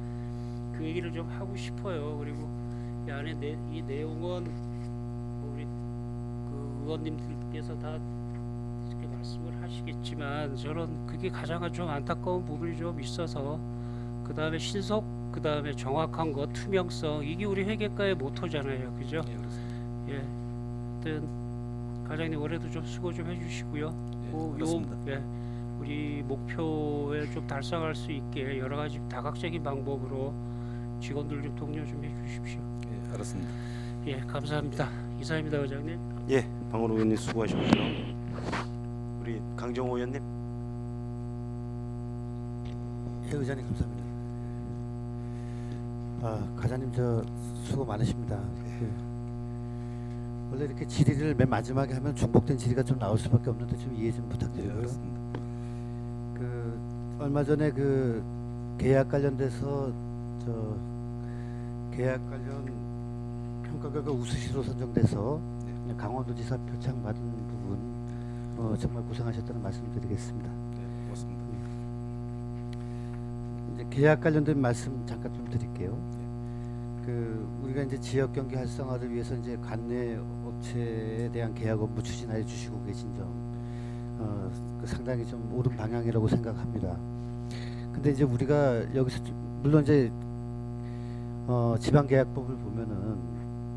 그 얘기를 좀 하고 싶어요. 그리고 이 안에 이 내용은 우리 그 의원님들께서 다 이렇게 말씀을 하시겠지만 저는 그게 가장 좀 안타까운 부분이 좀 있어서 그 다음에 신속, 그 다음에 정확한 것, 투명성 이게 우리 회계과의 모토잖아요, 그죠? 예, 그렇습니다. 예, 하여튼 과장님 올해도 좀 수고 좀 해주시고요. 요 그렇습니다. 예, 우리 목표에 좀 달성할 수 있게 여러 가지 다각적인 방법으로 직원들 좀 독려 좀 해주십시오. 예, 알았습니다. 예, 감사합니다. 이상입니다, 과장님. 예, 방원호 의원님 수고하셨고요. 우리 강정호 의원님. 예, 의장님 감사합니다. 과장님 저 수고 많으십니다. 원래 이렇게 질의를 맨 마지막에 하면 중복된 질의가 좀 나올 수밖에 없는데 좀 이해 좀 예, 부탁드리고요. 알았습니다. 그 얼마 전에 그 계약 관련돼서 저 계약 관련 평가 결과 우수시로 선정돼서 강원도지사 표창 받은 부분 정말 고생하셨다는 말씀드리겠습니다. 네, 고맙습니다. 이제 계약 관련된 말씀 잠깐 좀 드릴게요. 우리가 이제 지역 경기 활성화를 위해서 이제 관내 업체에 대한 계약 업무 추진하여 주시고 계신 점 상당히 좀 옳은 방향이라고 생각합니다. 근데 이제 우리가 여기서 물론 이제 지방계약법을 보면은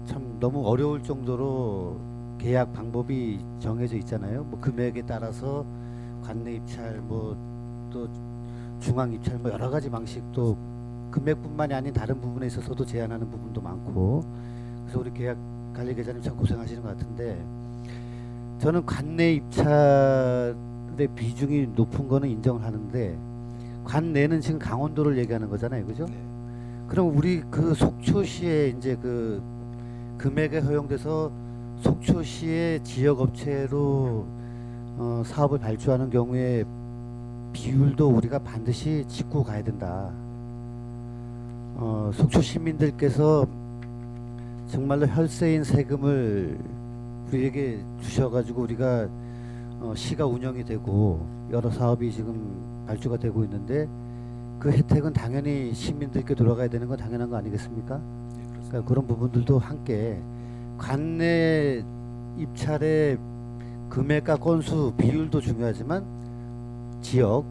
참 너무 어려울 정도로 계약 방법이 정해져 있잖아요. 뭐 금액에 따라서 관내 입찰, 뭐 또 중앙 입찰, 뭐 여러 가지 방식도 금액뿐만이 아닌 다른 부분에 있어서도 제한하는 부분도 많고, 그래서 우리 계약 관리 계장님 참 고생하시는 것 같은데, 저는 관내 입찰의 비중이 높은 거는 인정을 하는데 관내는 지금 강원도를 얘기하는 거잖아요, 그죠? 네. 그럼 우리 그 속초시에 이제 그 금액에 허용돼서 속초시의 지역 업체로 사업을 발주하는 경우에 비율도 우리가 반드시 짚고 가야 된다. 속초 시민들께서 정말로 혈세인 세금을 우리에게 주셔가지고 우리가 시가 운영이 되고 여러 사업이 지금 발주가 되고 있는데 그 혜택은 당연히 시민들께 돌아가야 되는 건 당연한 거 아니겠습니까? 예, 그렇습니다. 그러니까 그런 부분들도 함께 관내 입찰의 금액과 건수 비율도 중요하지만 지역,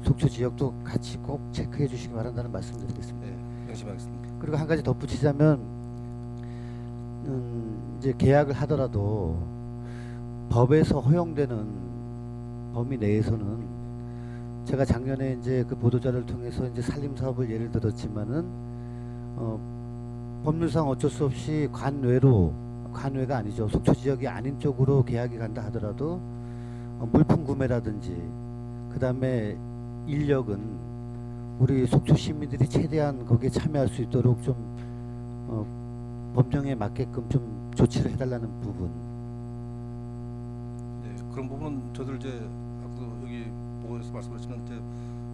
속초 지역도 같이 꼭 체크해 주시기 바란다는 말씀드리겠습니다. 네, 명심하겠습니다. 그리고 한 가지 덧붙이자면 이제 계약을 하더라도 법에서 허용되는 범위 내에서는 제가 작년에 이제 그 보도자를 통해서 이제 산림 사업을 예를 들었지만은 법률상 어쩔 수 없이 관외가 아니죠. 속초 지역이 아닌 쪽으로 계약이 간다 하더라도 물품 구매라든지 그다음에 인력은 우리 속초 시민들이 최대한 거기에 참여할 수 있도록 좀 법령에 맞게끔 좀 조치를 해달라는 부분. 네, 그런 부분은 저들 이제 아까 여기 보고에서 말씀하시는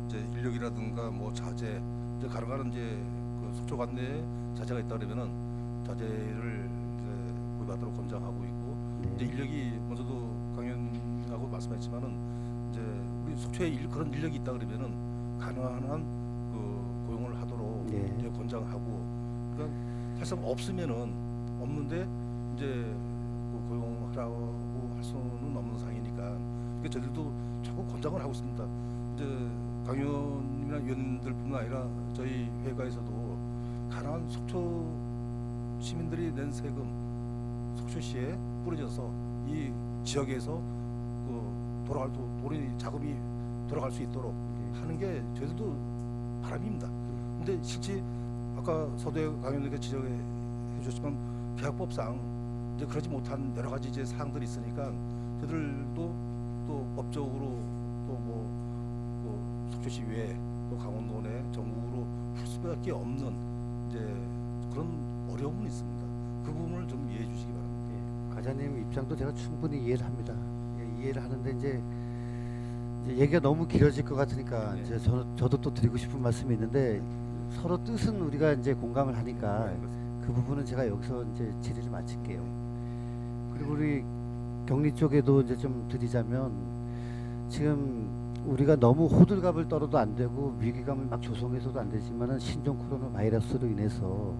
이제 인력이라든가 뭐 자재 이제 가능한 이제 그 속초 관내에 자재가 있다 그러면은 자재를 이제 구입하도록 권장하고 있고 이제 네. 인력이 먼저도 강연하고 말씀했지만은 이제 우리 속초에 그런 인력이 있다 그러면은 가능한 한 그 고용을 하도록 네. 이제 권장하고 그러니까 사실 없으면은 없는데 이제 그 고용하라고 할 수는 없는 상황이니까 그러니까 저희들도 자꾸 권장을 하고 있습니다. 이제 강의원님이나 위원님들뿐만 아니라 저희 회가에서도 가능한 속초 시민들이 낸 세금 속초시에 뿌려져서 이 지역에서 그 돈이 자금이 돌아갈 수 있도록 하는 게 저희들도 바람입니다. 근데 실제 아까 서대 강의원님께 지적해 주셨지만 계약법상 이제 그러지 못한 여러 가지 이제 사항들이 있으니까 저희들도 또 법적으로 또뭐 속초시 외에 또 강원도 내 전국으로 풀 수밖에 없는 이제 그런 어려움은 있습니다. 그 부분을 좀 이해해 주시기 바랍니다. 예, 과장님 입장도 제가 충분히 이해를 합니다. 예, 이해를 하는데 이제 얘기가 너무 길어질 것 같으니까 네. 이제 저도 또 드리고 싶은 말씀이 있는데 서로 뜻은 우리가 이제 공감을 하니까 네, 그렇습니다. 그 부분은 제가 여기서 이제 질의를 마칠게요. 그리고 우리 격리 쪽에도 이제 좀 드리자면 지금 우리가 너무 호들갑을 떨어도 안 되고 위기감을 막 조성해서도 안 되지만은 신종 코로나 바이러스로 인해서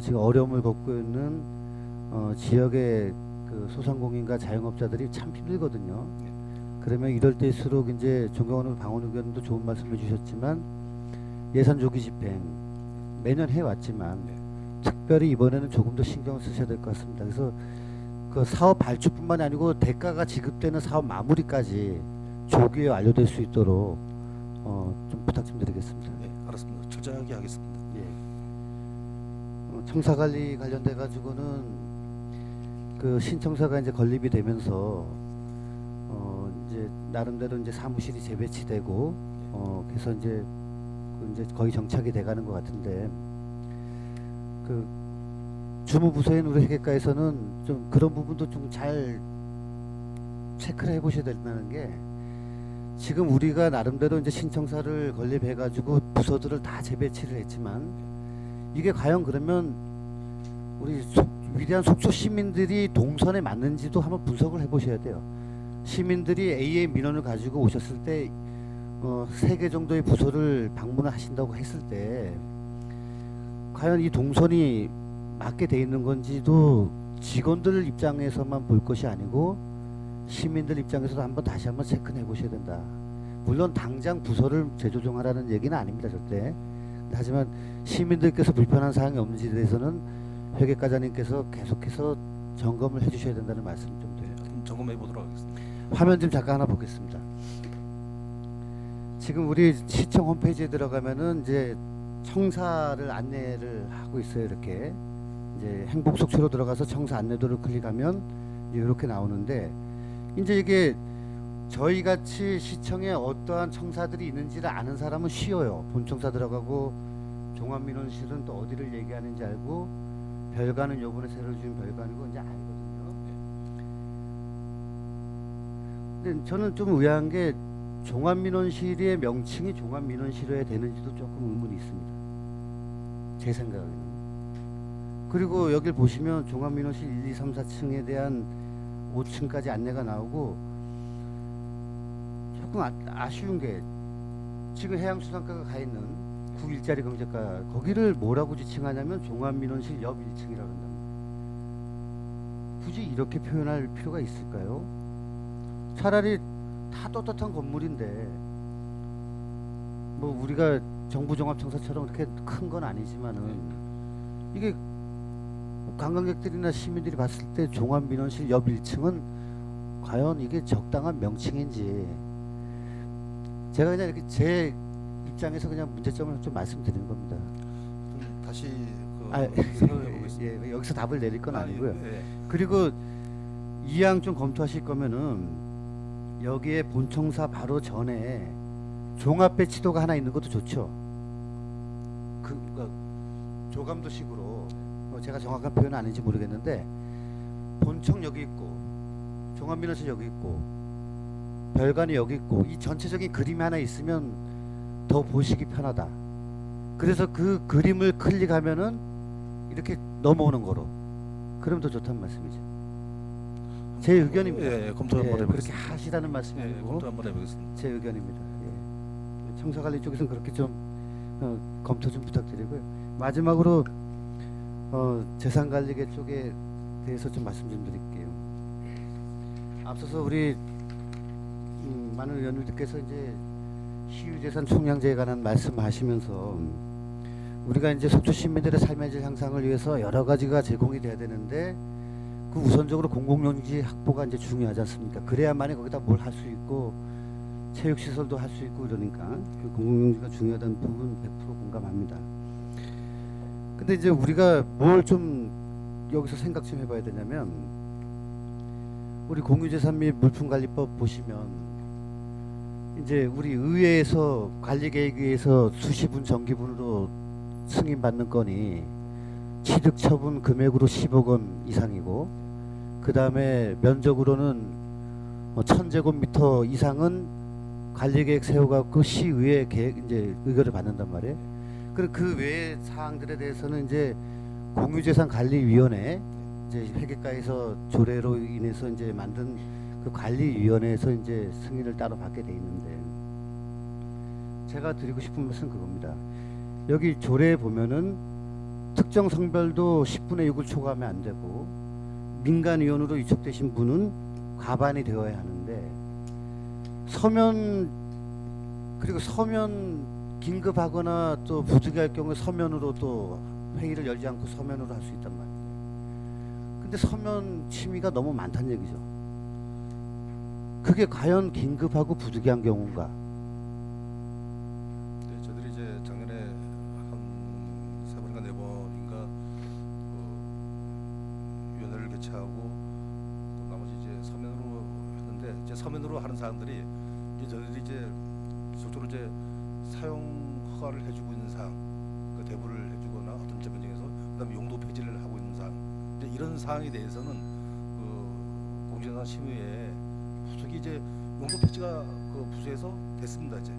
지금 어려움을 겪고 있는 지역의 그 소상공인과 자영업자들이 참 힘들거든요. 그러면 이럴 때일수록 이제 존경하는 방원 의원도 좋은 말씀해 주셨지만 예산 조기 집행 매년 해왔지만 특별히 이번에는 조금 더 신경을 쓰셔야 될 것 같습니다. 그래서 그 사업 발주뿐만이 아니고 대가가 지급되는 사업 마무리까지 조기에 완료될 수 있도록 좀 부탁 좀 드리겠습니다. 네, 알았습니다. 철저하게 하겠습니다. 예. 청사 관리 관련돼 가지고는 그 신청사가 이제 건립이 되면서 이제 나름대로 이제 사무실이 재배치되고 그래서 이제 거의 정착이 돼가는 것 같은데 그 주무부서인 우리 회계과에서는 좀 그런 부분도 좀 잘 체크를 해보셔야 된다는 게 지금 우리가 나름대로 이제 신청사를 건립해가지고 부서들을 다 재배치를 했지만 이게 과연 그러면 우리 위대한 속초 시민들이 동선에 맞는지도 한번 분석을 해보셔야 돼요. 시민들이 A의 민원을 가지고 오셨을 때 3개 정도의 부서를 방문을 하신다고 했을 때 과연 이 동선이 맞게 돼 있는 건지도 직원들 입장에서만 볼 것이 아니고 시민들 입장에서도 다시 한번 체크해 보셔야 된다. 물론 당장 부서를 재조정하라는 얘기는 아닙니다, 절대. 하지만 시민들께서 불편한 사항이 없는지에 대해서는 회계과장님께서 계속해서 점검을 해주셔야 된다는 말씀 좀 드려요. 점검해 보도록 하겠습니다. 화면 좀 잠깐 하나 보겠습니다. 지금 우리 시청 홈페이지에 들어가면은 이제 청사를 안내를 하고 있어요. 이렇게 이제 행복속초로 들어가서 청사 안내도를 클릭하면 이렇게 나오는데 이제 이게 저희 같이 시청에 어떠한 청사들이 있는지를 아는 사람은 쉬워요. 본청사 들어가고 종합민원실은 또 어디를 얘기하는지 알고 별관은 요번에 새로 지은 별관이고 이제 알거든요. 근데 저는 좀 의아한 게 종합민원실의 명칭이 종합민원실이어야 되는지도 조금 의문이 있습니다. 제 생각에는. 그리고 여길 보시면 종합민원실 1, 2, 3, 4층에 대한 5층까지 안내가 나오고 조금 아쉬운 게 지금 해양수산과가 가 있는 9일짜리 경제과 거기를 뭐라고 지칭하냐면 종합민원실 옆 1층이라고 한답니다. 굳이 이렇게 표현할 필요가 있을까요? 차라리 다 떳떳한 건물인데 뭐 우리가 정부종합청사처럼 그렇게 큰 건 아니지만은 이게 관광객들이나 시민들이 봤을 때 종합민원실 옆 1층은 과연 이게 적당한 명칭인지 제가 그냥 이렇게 제 입장에서 그냥 문제점을 좀 말씀드리는 겁니다. 좀 다시 아, 생각해 보겠습니다. 예, 여기서 답을 내릴 건 아니고요. 예. 그리고 이양 좀 검토하실 거면은 여기에 본청사 바로 전에 종합 배치도가 하나 있는 것도 좋죠. 그러니까 조감도식으로 제가 정확한 표현은 아닌지 모르겠는데 본청 여기 있고 종합민원실 여기 있고 별관이 여기 있고 이 전체적인 그림이 하나 있으면 더 보시기 편하다. 그래서 그 그림을 클릭하면은 이렇게 넘어오는 거로 그럼 더 좋다는 말씀이죠. 제 의견입니다. 예, 검토 한번 그렇게 해보겠습니다. 하시라는 말씀이 예, 아니고 검토 한번 해보겠습니다. 제 의견입니다. 예. 청사관리 쪽에서는 그렇게 좀 검토 좀 부탁드리고요. 마지막으로 재산관리계 쪽에 대해서 좀 말씀 좀 드릴게요. 앞서서 우리 많은 의원님들께서 이제 시유재산 총량제에 관한 말씀하시면서 우리가 이제 속초 시민들의 삶의 질 향상을 위해서 여러 가지가 제공이 돼야 되는데 그 우선적으로 공공용지 확보가 이제 중요하지 않습니까? 그래야만이 거기다 뭘 할 수 있고 체육시설도 할 수 있고 이러니까 그 공공용지가 중요하다는 부분 100% 공감합니다. 근데 이제 우리가 뭘 좀 여기서 생각 좀 해봐야 되냐면 우리 공유재산 및 물품관리법 보시면 이제 우리 의회에서 관리계획위에서 수시분 정기분으로 승인받는 건이 취득처분 금액으로 10억 원 이상이고 그 다음에 면적으로는 1000제곱미터 이상은 관리계획 세워갖고 시의회 계획 이제 의결을 받는단 말이에요. 그리고 그 외의 사항들에 대해서는 이제 공유재산관리위원회 이제 회계과에서 조례로 인해서 이제 만든 그 관리위원회에서 이제 승인을 따로 받게 돼 있는데 제가 드리고 싶은 말씀은 그겁니다. 여기 조례에 보면은 특정 성별도 10분의 6을 초과하면 안 되고 민간위원으로 위촉되신 분은 과반이 되어야 하는데 서면 그리고 서면 긴급하거나 또 부득이할 경우에 서면으로 또 회의를 열지 않고 서면으로 할 수 있단 말이에요. 근데 서면 취미가 너무 많다는 얘기죠. 그게 과연 긴급하고 부득이한 경우인가? 네, 저희들이 이제 작년에 한 3번인가 4번인가 위원회를 개최하고 또 나머지 이제 서면으로 했는데 이제 서면으로 하는 사람들이 이제 저희들이 이제 속도로 이제 사용 허가를 해주고 있는 사항, 그 대부를 해주거나 어떤 변경에서 그다음에 용도 폐지를 하고 있는 사항, 이제 이런 사항에 대해서는 그 공지재산 심의에 부속이 이제 용도 폐지가 그 부서에서 됐습니다. 이제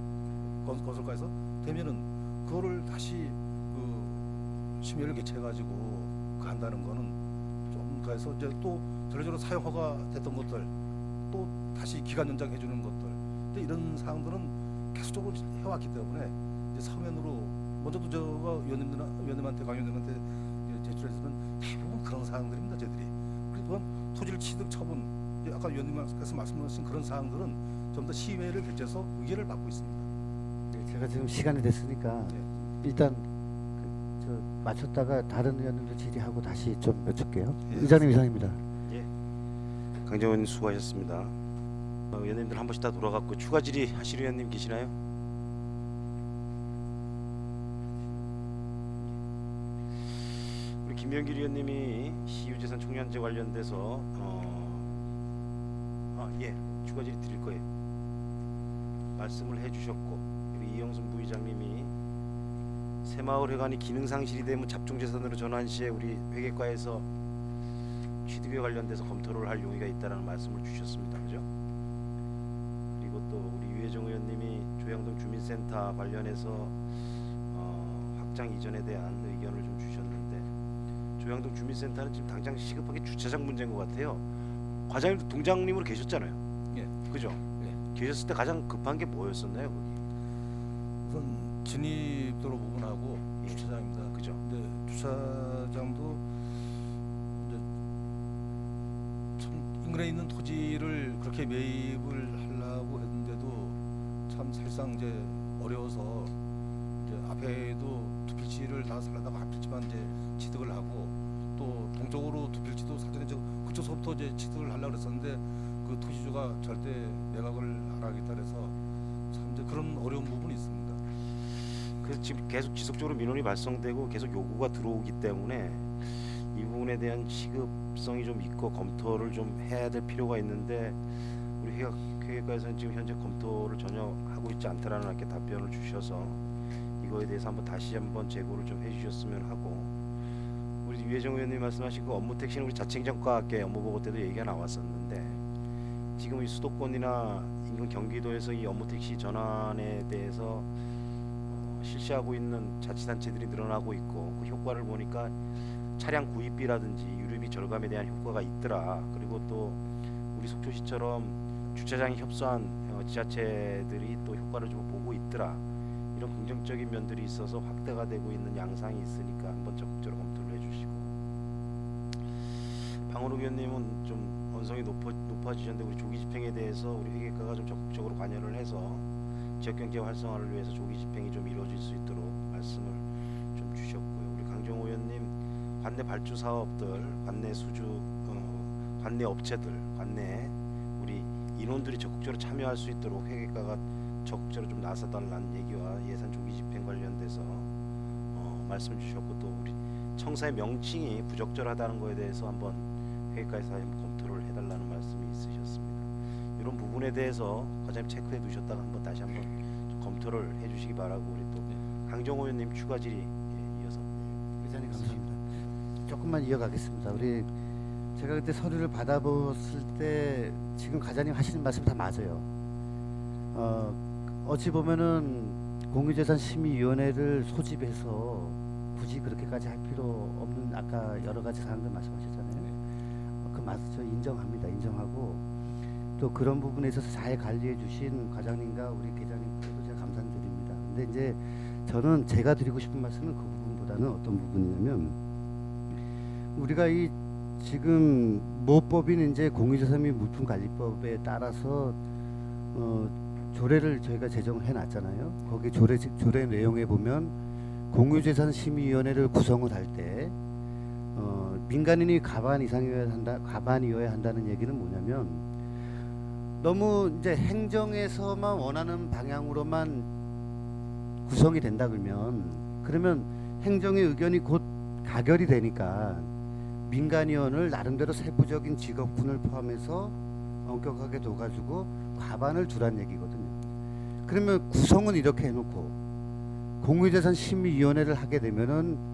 건설과에서 되면은 그거를 다시 그 심의를 개최해가지고 한다는 거는 좀 그래서 이제 또 전례적으로 사용 허가 됐던 것들 또 다시 기간 연장해 주는 것들, 근데 이런 사항들은 계속적으로 해왔기 때문에 이제 서면으로 먼저도 저가 위원님한테 강의원님한테 제출했으면 대부분 그런 사항들입니다. 저희들이 그리고 토지를 취득 처분 아까 위원님께서 말씀하신 그런 사항들은 좀 더 시의회를 개최해서 의결을 받고 있습니다. 네, 제가 지금 시간이 됐으니까 일단 저 마쳤다가 다른 의원님들 질의하고 다시 좀 여쭐게요. 예, 의장님 이상입니다. 강정원 의원님 수고하셨습니다. 의원님들 한 번씩 다 돌아갔고 추가 질의 하실 의원님 계시나요? 우리 김명길 의원님이 시유재산 총량제 관련돼서 추가 질의 드릴 거예요. 말씀을 해주셨고 우리 이영순 부의장님이 새마을회관이 기능상실이 되면 잡종재산으로 전환 시에 우리 회계과에서 취득에 관련돼서 검토를 할 용의가 있다라는 말씀을 주셨습니다. 그죠? 그리고 또 우리 유혜정 의원님이 조양동 주민센터 관련해서 확장 이전에 대한 의견을 좀 주셨는데 조양동 주민센터는 지금 당장 시급하게 주차장 문제인 것 같아요. 과장님도 동장님으로 계셨잖아요. 예. 그죠? 예. 계셨을 때 가장 급한 게 뭐였었나요, 거기? 우선 진입도로 부분하고 예. 주차장입니다. 그죠? 근데 주차장도 이제 참 인근에 있는 토지를 그렇게 매입을 하려고 했는데도 참 사실상 이제 어려워서 이제 앞에도 두 필지를 다 살려다가 한 필지만 이제 취득을 하고 또 동쪽으로 두 필지도 사전에 그쪽서부터 이제 취득을 하려고 그랬었는데 그 토지주가 절대 매각을 안 하겠다 그래서 참 이제 그런 어려운 부분이 있습니다. 그래서 지금 계속 지속적으로 민원이 발생되고 계속 요구가 들어오기 때문에 이 부분에 대한 시급성이 좀 있고 검토를 좀 해야 될 필요가 있는데 우리 회계과에서는 지금 현재 검토를 전혀 하고 있지 않다라는 이렇게 답변을 주셔서 이거에 대해서 다시 한번 재고를 좀 해주셨으면 하고, 우리 유혜정 의원님 말씀하신 그 업무 택시는 우리 자치행정과학계 업무보고 때도 얘기가 나왔었는데 지금 이 수도권이나 인근 경기도에서 이 업무 택시 전환에 대해서 실시하고 있는 자치단체들이 늘어나고 있고 그 효과를 보니까 차량 구입비라든지 유류비 절감에 대한 효과가 있더라. 그리고 또 우리 속초시처럼 주차장에 협소한 지자체들이 또 효과를 좀 보고 있더라. 이런 긍정적인 면들이 있어서 확대가 되고 있는 양상이 있으니까 한번 적극적으로 검토를 해주시고, 방원욱 의원님은 좀 언성이 높아지셨는데 우리 조기 집행에 대해서 우리 회계과가 좀 적극적으로 관여를 해서 지역경제 활성화를 위해서 조기 집행이 좀 이루어질 수 있도록 말씀을 좀 주셨고요. 우리 강정호 의원님 관내 발주 사업들, 관내 관내 업체들, 관내 우리 인원들이 적극적으로 참여할 수 있도록 회계과가 적극적으로 좀 나서달라는 얘기와 예산 조기 집행 관련돼서 말씀 주셨고, 또 우리 청사의 명칭이 부적절하다는 거에 대해서 한번 회계과에서 한번 검토를 해달라는 말씀이 있으셨습니다. 이런 부분에 대해서 과장님 체크해 두셨다가 한번 다시 한번 좀 검토를 해주시기 바라고, 우리 또 강정호 의원님 추가 질의 이어서. 회장님 감사합니다. 조금만 이어가겠습니다. 우리 제가 그때 서류를 받아봤을 때 지금 과장님 하시는 말씀 다 맞아요. 어찌 보면은 공유재산심의위원회를 소집해서 굳이 그렇게까지 할 필요 없는 아까 여러 가지 사항들 말씀하셨잖아요. 그 맞죠. 인정합니다. 인정하고 또 그런 부분에 있어서 잘 관리해 주신 과장님과 우리 계장님께도 제가 감사드립니다. 근데 이제 저는 제가 드리고 싶은 말씀은 그 부분보다는 어떤 부분이냐면, 우리가 이 지금 모법인 이제 공유재산 및 물품관리법에 따라서 조례를 저희가 제정을 해놨잖아요. 거기 조례 내용에 보면 공유재산심의위원회를 구성을 할 때 민간인이 과반이어야 한다는 얘기는 뭐냐면, 너무 이제 행정에서만 원하는 방향으로만 구성이 된다 그러면 행정의 의견이 곧 가결이 되니까 민간위원을 나름대로 세부적인 직업군을 포함해서 엄격하게 둬가지고 과반을 두란 얘기거든요. 그러면 구성은 이렇게 해놓고 공유재산심의위원회를 하게 되면은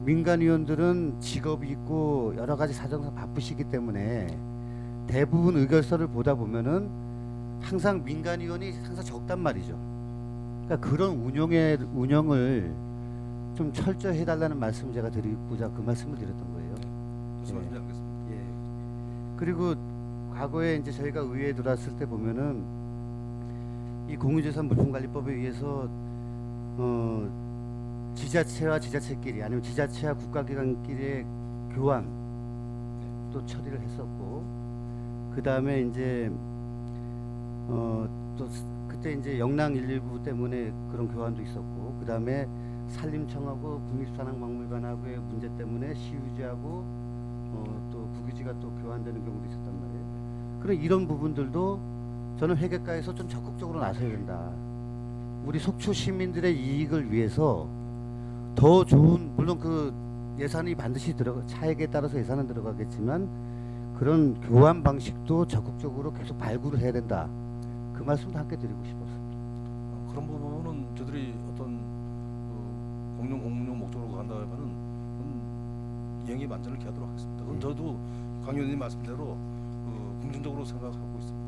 민간위원들은 직업이 있고 여러 가지 사정상 바쁘시기 때문에 대부분 의결서를 보다 보면은 항상 민간위원이 항상 적단 말이죠. 그러니까 그런 운영을 좀 철저히 해달라는 말씀을 제가 드리고자 그 말씀을 드렸던 거예요. 무슨 말인지 알겠습니다. 예. 그리고 과거에 이제 저희가 의회에 들어왔을 때 보면은 이 공유재산 물품관리법에 의해서 지자체와 지자체끼리 아니면 지자체와 국가기관끼리의 교환 또 처리를 했었고, 그 다음에 이제 또 그때 이제 영랑 119 때문에 그런 교환도 있었고, 그 다음에 산림청하고 국립산악박물관하고의 문제 때문에 시유지하고 또 국유지가 또 교환되는 경우도 있었단 말이에요. 그런 이런 부분들도 저는 회계과에서 좀 적극적으로 나서야 된다. 우리 속초 시민들의 이익을 위해서 더 좋은, 물론 그 예산이 반드시 차액에 따라서 예산은 들어가겠지만 그런 교환 방식도 적극적으로 계속 발굴을 해야 된다. 그 말씀도 함께 드리고 싶었습니다. 그런 부분은 저들이 어떤 공용 목적으로 간다 하면은 이행이 만전을 기하도록 하겠습니다. 그럼 저도 강 의원님 말씀대로 긍정적으로 생각하고 있습니다.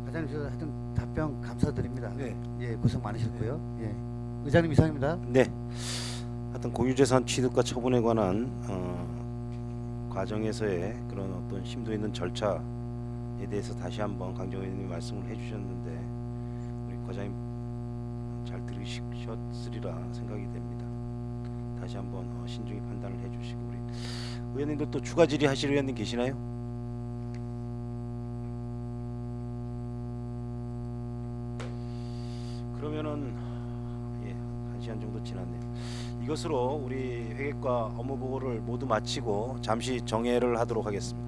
과장님, 저 하여튼 답변 감사드립니다. 네. 예, 고생 많으셨고요. 예, 의장님 이상입니다. 네. 하여튼 공유재산 취득과 처분에 관한 과정에서의 그런 어떤 심도 있는 절차에 대해서 다시 한번 강정호 의원님이 말씀을 해주셨는데 우리 과장님 잘 들으셨으리라 생각이 됩니다. 다시 한번 신중히 판단을 해주시고, 우리 의원님도 또 추가 질의하실 의원님 계시나요? 그러면은 1시간 정도 지났네요. 이것으로 우리 회계과 업무 보고를 모두 마치고 잠시 정회를 하도록 하겠습니다.